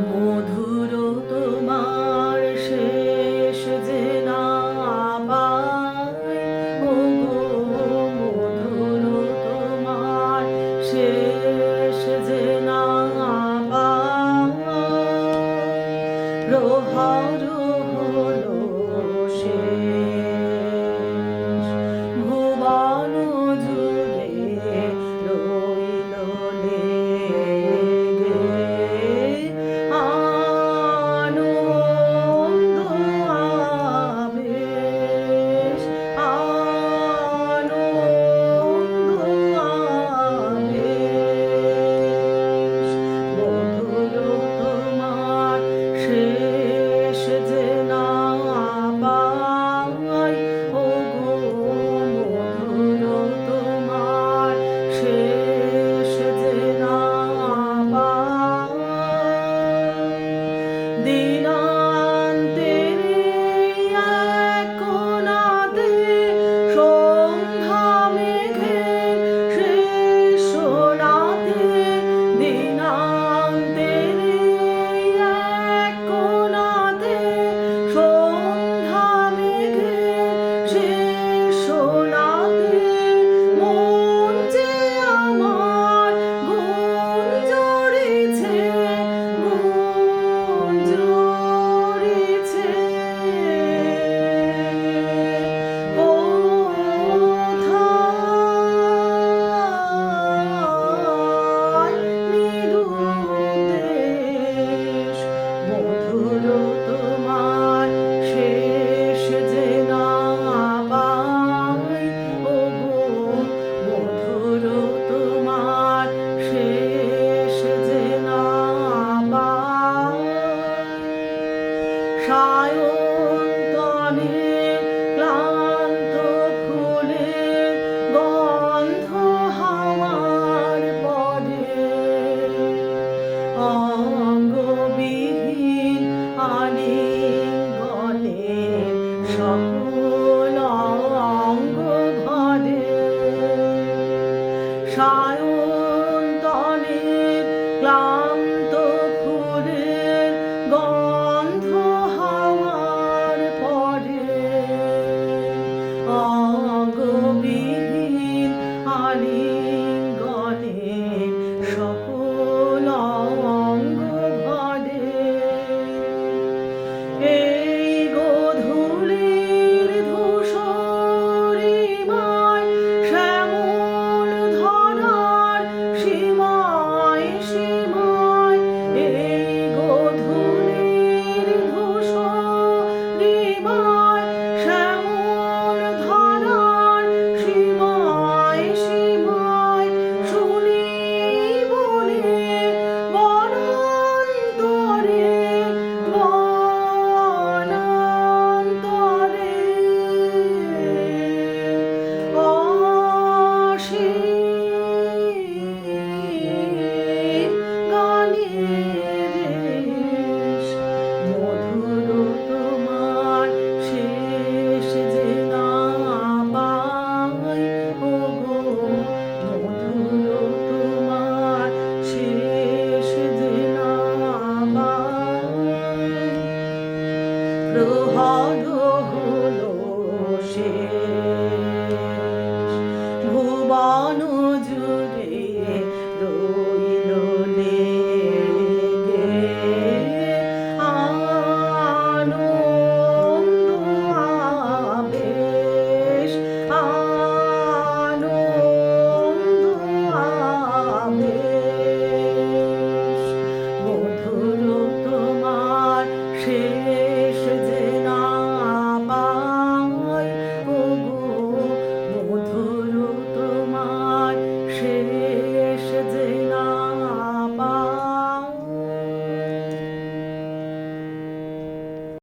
মধুর তোমার শেষ যে না পাই, ওগো মধুর তোমার শেষ যে না পাই, প্রহর হলো শেষ, ভুবন জুড়ে রইল লেগে আনন্দ আবেশ, আনন্দ আবেশ, মধুর তোমার শেষ যে না পাই, ওগো মধুর তোমার শেষ যে না পাই, দিনান্তের এক কোণাতে সন্ধ্যা মেঘের শেষ রাতে, দিনান্তের এক কোণাতে সন্ধ্যা মেঘের শেষ রাতে, মন যে আমার গুঞ্জন